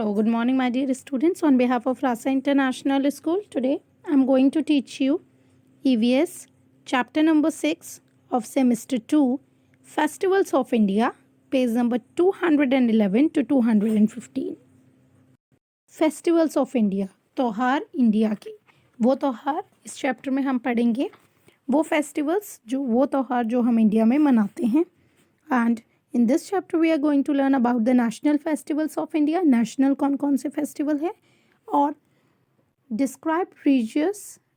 So, good morning, my dear students. On behalf of Rasa International School, today I am going to teach you EVS chapter number 6 of semester 2, Festivals of India, page number 211 to 215. Festivals of India, त्योहार India के। वो त्योहार इस chapter में हम पढ़ेंगे, वो festivals वो त्योहार जो हम इंडिया में मनाते हैं। And in this chapter we are going to learn about the national festivals of India. National कौन कौन से फेस्टिवल है, और describe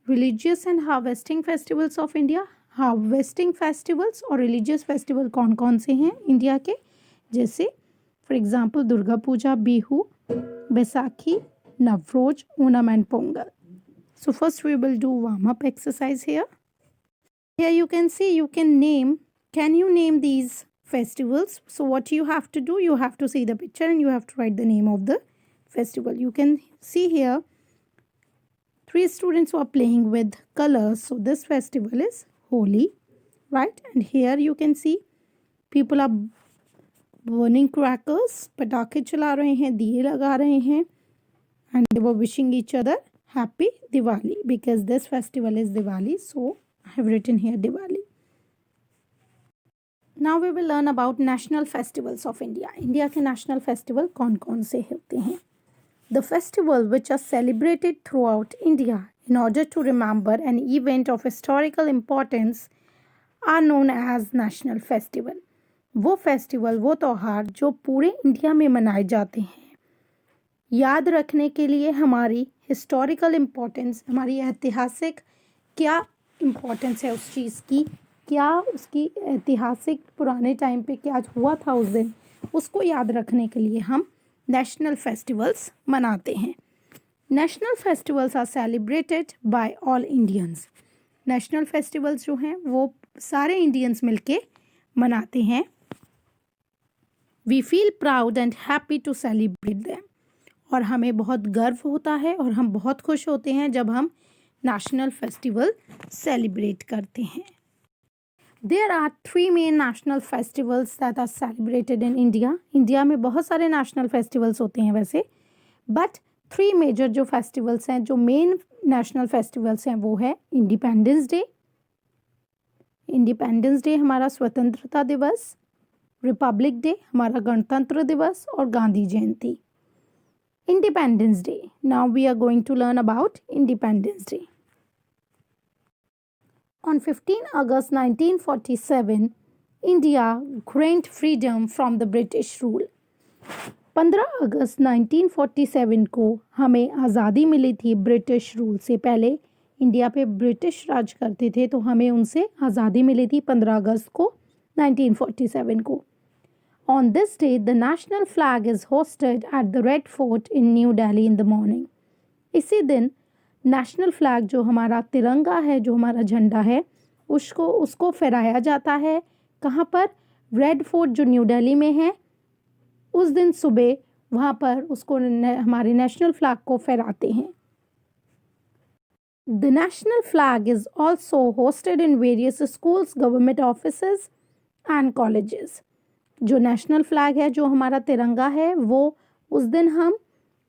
religious and harvesting festivals of India. Harvesting festivals और रिलीजियस फेस्टिवल कौन कौन से हैं इंडिया के, जैसे for example Durga Puja, Bihu, Baisakhi, Navroz, Onam and Pongal. So first we will do warm up exercise here. Here you can see, can you name these festivals? So what you have to do, you have to see the picture and you have to write the name of the festival. You can see here 3 students who are playing with colors. So this festival is Holi, right? And here you can see people are burning crackers, पटाखे चला रहे हैं, दिए लगा रहे हैं, and they were wishing each other happy Diwali because this festival is Diwali. So I have written here Diwali. Now we will learn about national festivals of India. India के national festival कौन कौन से होते हैं? The festival which are celebrated throughout India in order to remember an event of historical importance are known as national festival. वो festival, वो त्योहार जो पूरे इंडिया में मनाए जाते हैं, याद रखने के लिए हमारी हिस्टोरिकल इम्पोर्टेंस, हमारी ऐतिहासिक क्या इम्पोर्टेंस है उस चीज़ की, क्या उसकी ऐतिहासिक पुराने टाइम पे क्या हुआ था उस दिन, उसको याद रखने के लिए हम नेशनल फेस्टिवल्स मनाते हैं. National festivals are celebrated by all Indians. National festivals जो हैं वो सारे इंडियंस मिलके मनाते हैं. We feel proud and happy to celebrate them. और हमें बहुत गर्व होता है और हम बहुत खुश होते हैं जब हम नेशनल फेस्टिवल सेलिब्रेट करते हैं. There are 3 main national festivals that are celebrated in India. India में बहुत सारे नेशनल फेस्टिवल्स होते हैं वैसे, बट 3 मेजर जो फेस्टिवल्स हैं, जो मेन नेशनल फेस्टिवल्स हैं, वो है इंडिपेंडेंस डे. इंडिपेंडेंस डे हमारा स्वतंत्रता दिवस, रिपब्लिक डे हमारा गणतंत्र दिवस, और गांधी जयंती. Independence Day. Now we are going to learn about Independence Day. On 15 August 1947, India gained freedom from the British rule. 15 अगस्त 1947 को हमें आज़ादी मिली थी ब्रिटिश रूल से. पहले इंडिया पे ब्रिटिश राज करते थे, तो हमें उनसे आज़ादी मिली थी 15 अगस्त को 1947 को. On this day, the national flag is hoisted at the Red Fort in New Delhi in the morning. इसी दिन नेशनल फ्लैग जो हमारा तिरंगा है, जो हमारा झंडा है, उसको फहराया जाता है. कहाँ पर? रेड फोर्ट जो न्यू दिल्ली में है. उस दिन सुबह वहाँ पर उसको हमारे नेशनल फ्लैग को फहराते हैं. The national flag is also hosted in various schools, government offices and colleges. जो नेशनल फ्लैग है, जो हमारा तिरंगा है, वो उस दिन हम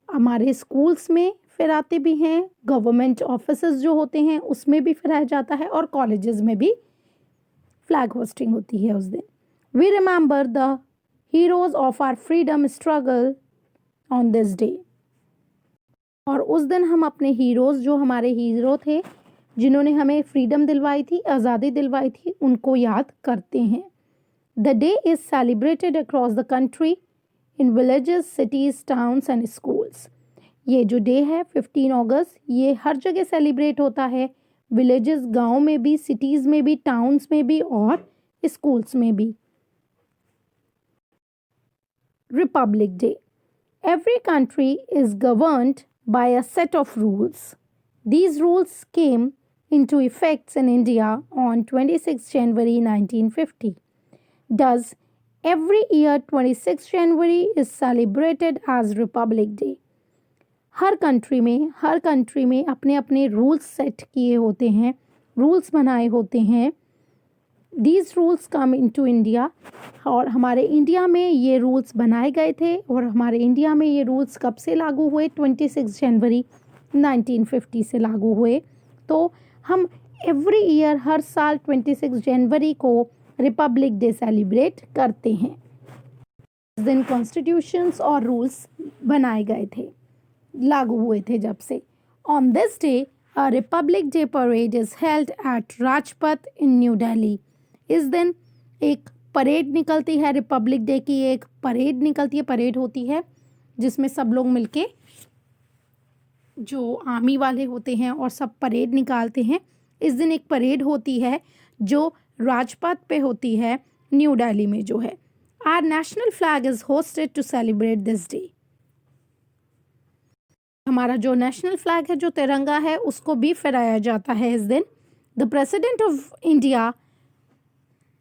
हमारे स्कूल्स में फहराते भी हैं, गवर्नमेंट ऑफिसेस जो होते हैं उसमें भी फहराया जाता है, और कॉलेजेस में भी फ्लैग होस्टिंग होती है उस दिन. We remember the heroes of our freedom struggle on this day. और उस दिन हम अपने हीरोज़, जो हमारे हीरो थे जिन्होंने हमें फ्रीडम दिलवाई थी, आज़ादी दिलवाई थी, उनको याद करते हैं. The day is celebrated across the country in villages, cities, towns and schools. ये जो डे है 15 अगस्त, ये हर जगह सेलिब्रेट होता है. विलेजेस, गांव में भी, सिटीज़ में भी, टाउन्स में भी और स्कूल्स में भी. Republic day. Every country is governed by a set of rules. These rules came into effect in India on 26 January 1950. Thus, every year 26 January is celebrated as Republic Day. Her country में अपने अपने rules set किए होते हैं, rules बनाए होते हैं These rules come into India, और हमारे इंडिया में ये रूल्स बनाए गए थे, और हमारे इंडिया में ये रूल्स कब से लागू हुए? 26 जनवरी 1950 से लागू हुए। तो हम एवरी ईयर, हर साल 26 जनवरी को रिपब्लिक डे सेलिब्रेट करते हैं। इस दिन कॉन्स्टिट्यूशंस और रूल्स बनाए गए थे, लागू हुए थे जब से। On this day a republic day parade is held at Rajpath in new Delhi. इस दिन एक परेड निकलती है, रिपब्लिक डे की एक परेड निकलती है, परेड होती है जिसमें सब लोग मिलके, जो आर्मी वाले होते हैं और सब परेड निकालते हैं। इस दिन एक परेड होती है जो राजपथ पे होती है, न्यू दिल्ली में जो है। Our national flag is hosted to celebrate this day. हमारा जो नेशनल फ्लैग है, जो तिरंगा है, उसको भी फहराया जाता है इस दिन। The president of India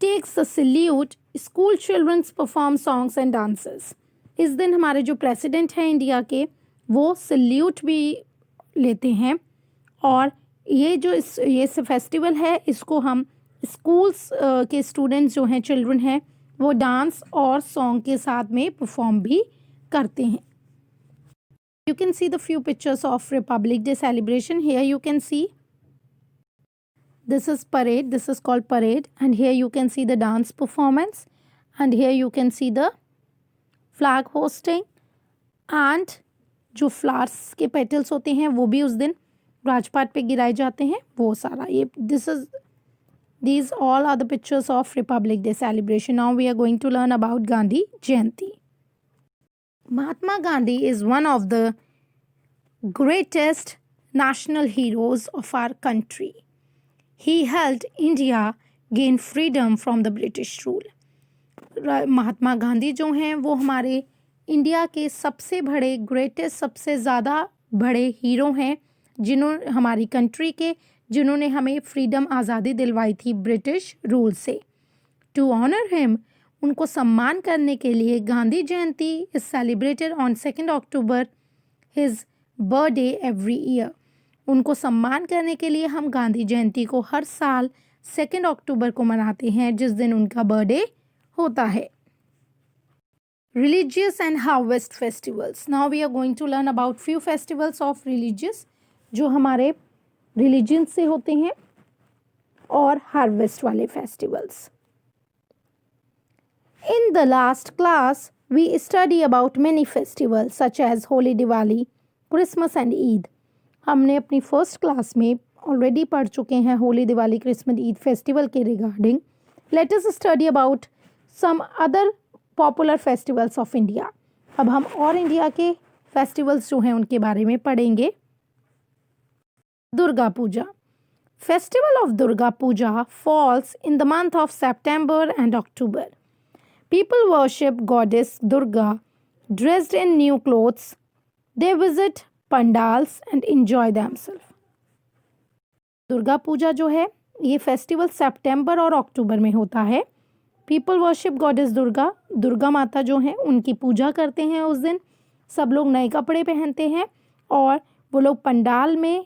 takes the salute, school childrens perform songs and dances. इस दिन हमारे जो प्रेसिडेंट हैं इंडिया के, वो सल्यूट भी लेते हैं, और ये फेस्टिवल है, इसको हम स्कूल्स के स्टूडेंट्स जो हैं, चिल्ड्रन हैं, वो डांस और सॉन्ग के साथ में परफॉर्म भी करते हैं। You can see the few pictures of Republic Day celebration. Here you can see this is parade. This is called parade, and here you can see the dance performance, and here you can see the flag hosting, and जो flowers के petals होते हैं वो भी उस दिन राजपाट पे गिराए जाते हैं, वो सारा ये these all are the pictures of Republic Day celebration. Now we are going to learn about Gandhi Jayanti. Mahatma Gandhi is one of the greatest national heroes of our country. He helped India gain freedom from the British rule. Mahatma Gandhi जो हैं वो हमारे India के सबसे बड़े, greatest, सबसे ज़्यादा बड़े हीरो हैं, जिन्होंने हमारी कंट्री के, जिन्होंने हमें फ्रीडम, आज़ादी दिलवाई थी ब्रिटिश रूल से। टू ऑनर हिम, उनको सम्मान करने के लिए Gandhi Jayanti is celebrated on 2 October, his birthday every year. उनको सम्मान करने के लिए हम गांधी जयंती को हर साल 2 अक्टूबर को मनाते हैं, जिस दिन उनका बर्थडे होता है। Religious and harvest festivals. Now we are going to learn about few festivals of religious, जो हमारे रिलीजन से होते हैं, और हार्वेस्ट वाले festivals. In the last class, we study about many festivals such as Holi, Diwali, Christmas and Eid. हमने अपनी first class में ऑलरेडी पढ़ चुके हैं होली, दिवाली, क्रिसमस, ईद फेस्टिवल के regarding. Let us study about some other popular festivals of India. अब हम और इंडिया के फेस्टिवल्स जो हैं उनके बारे में पढ़ेंगे। Durga Puja. Festival of Durga Puja falls in the month of September and October. People worship goddess Durga dressed in new clothes. They visit pandals and enjoy themselves. Durga Puja जो है ये फेस्टिवल सितंबर और अक्टूबर में होता है। People worship goddess Durga, Durga माता जो हैं उनकी पूजा करते हैं उस दिन। सब लोग नए कपड़े पहनते हैं और वो लोग पंडाल में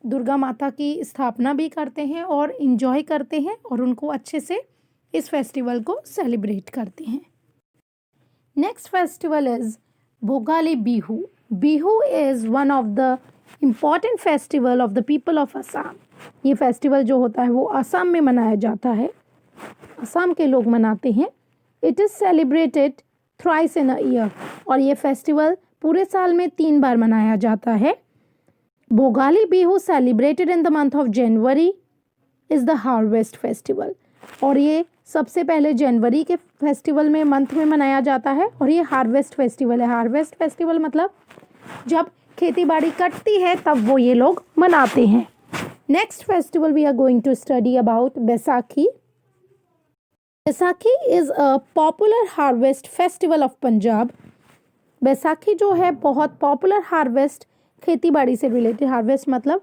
दुर्गा माता की स्थापना भी करते हैं और इंजॉय करते हैं, और उनको अच्छे से इस फेस्टिवल को सेलिब्रेट करते हैं। Next festival is Bhogali Bihu. Bihu is one of the important festival of the people of Assam. ये फेस्टिवल जो होता है वो असम में मनाया जाता है, असम के लोग मनाते हैं। It is celebrated thrice in a year, और ये फेस्टिवल पूरे साल में 3 बार मनाया जाता है। Bhogali Bihu celebrated in the month of January is the harvest festival, और ये सबसे पहले जनवरी के फेस्टिवल में, मंथ में मनाया जाता है, और ये हार्वेस्ट फेस्टिवल है। हार्वेस्ट फेस्टिवल मतलब जब खेती बाड़ी कटती है तब वो ये लोग मनाते हैं। Next festival we are going to study about Baisakhi. Baisakhi is a popular harvest festival of Punjab. Baisakhi जो है बहुत पॉपुलर हार्वेस्ट, खेती बाड़ी से रिलेटेड। हार्वेस्ट मतलब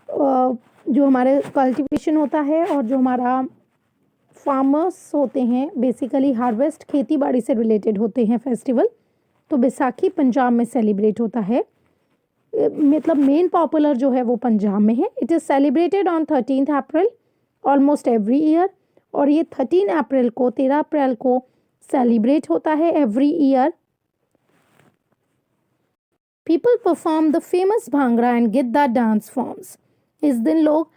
जो हमारे कल्टीवेशन होता है और जो हमारा फार्मर्स होते हैं, बेसिकली हार्वेस्ट खेती बाड़ी से रिलेटेड होते हैं फेस्टिवल। तो बैसाखी पंजाब में सेलिब्रेट होता है, मतलब मेन पॉपुलर जो है वो पंजाब में है। It is celebrated on 13 April almost every year, और ये 13 अप्रैल को सेलिब्रेट होता है every year. People perform the famous bhangra and Giddha dance forms. इस दिन लोग,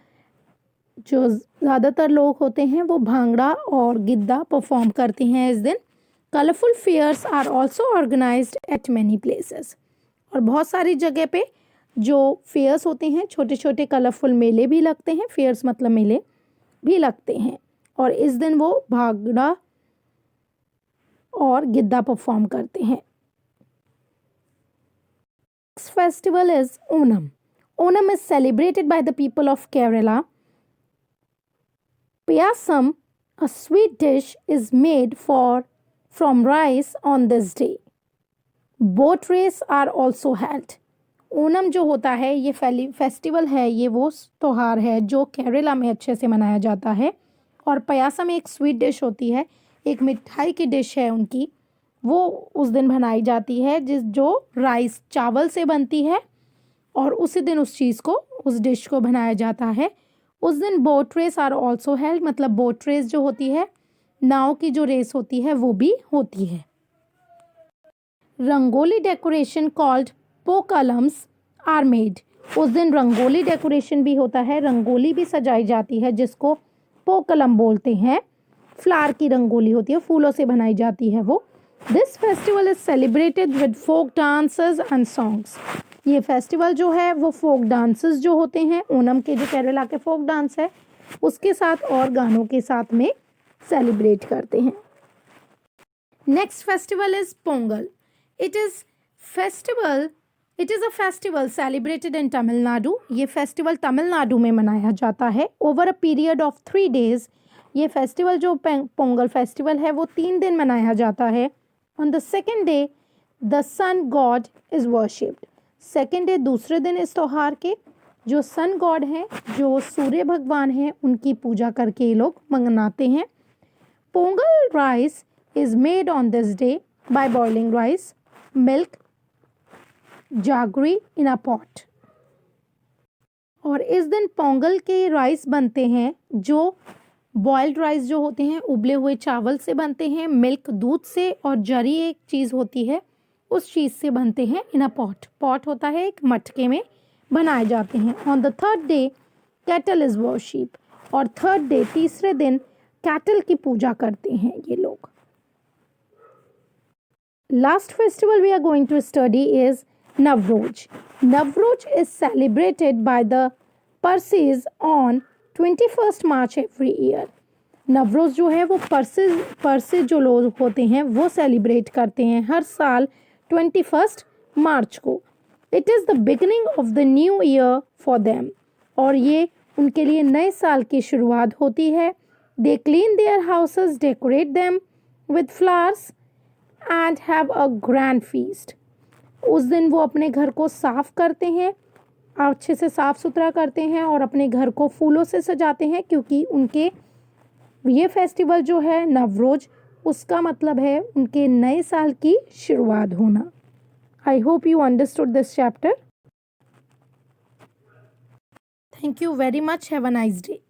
जो ज़्यादातर लोग होते हैं, वो भांगड़ा और गिद्दा परफॉर्म करते हैं इस दिन। Colourful fairs are also organised at many places. और बहुत सारी जगह पे जो फेयर्स होते हैं, छोटे छोटे कलरफुल मेले भी लगते हैं। फेयर्स मतलब मेले भी लगते हैं, और इस दिन वो भांगड़ा और गिद्दा परफॉर्म करते हैं। Next festival is Onam. Onam is celebrated by the people of Kerala. Payasam, a sweet dish, is made from rice on this day. Boat race are also held. Onam जो होता है, ये फेस्टिवल है, ये वो त्योहार है जो केरला में अच्छे से मनाया जाता है। और पयासम एक स्वीट डिश होती है, एक मिठाई की डिश है उनकी, वो उस दिन बनाई जाती है जो राइस चावल से बनती है, और उसी दिन उस चीज़ को, उस डिश को बनाया जाता है। उस दिन boat race are also held, मतलब बोट रेस जो होती है, नाव की जो रेस होती है, वो भी होती है। Rangoli decoration called pookalams are made. उस दिन रंगोली डेकोरेशन भी होता है, रंगोली भी सजाई जाती है, जिसको पोकलम बोलते हैं। फ्लावर की रंगोली होती है, फूलों से बनाई जाती है वो। This festival is celebrated with folk dances and songs. ये फेस्टिवल जो है वो फोक डांसेस जो होते हैं, ओनम के जो केरला के फोक डांस है, उसके साथ और गानों के साथ में सेलिब्रेट करते हैं। Next festival is Pongal. It is a festival celebrated in Tamil Nadu. ये फेस्टिवल तमिलनाडु में मनाया जाता है over a period of 3 days। ये फेस्टिवल जो पोंगल फेस्टिवल है वो 3 दिन मनाया जाता है। On the second day the sun god is worshipped. Second day, दूसरे दिन इस त्यौहार के, जो सन गॉड हैं, जो सूर्य भगवान हैं, उनकी पूजा करके ये लोग मनाते हैं। Pongal rice is made on this day by boiling rice, milk, जागरी in a pot. और इस दिन पोंगल के राइस बनते हैं, जो बॉइल्ड राइस जो होते हैं, उबले हुए चावल से बनते हैं, मिल्क दूध से, और जरी एक चीज़ होती है, उस चीज़ से बनते हैं। इन अ पॉट, पॉट होता है एक मटके में बनाए जाते हैं। On the third day cattle is worship. और थर्ड डे, तीसरे दिन, कैटल की पूजा करते हैं ये लोग। Last festival we are going to study is Navroz. Navroz is celebrated by the Parsis on 21st March every year. Navroz जो है वो परसे जो लोग होते हैं वो सेलिब्रेट करते हैं हर साल 21 मार्च को। It is the beginning of the new year for them. और ये उनके लिए नए साल की शुरुआत होती है। They clean their houses, decorate them with flowers and have a grand feast. उस दिन वो अपने घर को साफ करते हैं, अच्छे से साफ सुथरा करते हैं, और अपने घर को फूलों से सजाते हैं, क्योंकि उनके ये फेस्टिवल जो है नवरोज, उसका मतलब है उनके नए साल की शुरुआत होना। I hope you understood this chapter. Thank you very much. Have a nice day.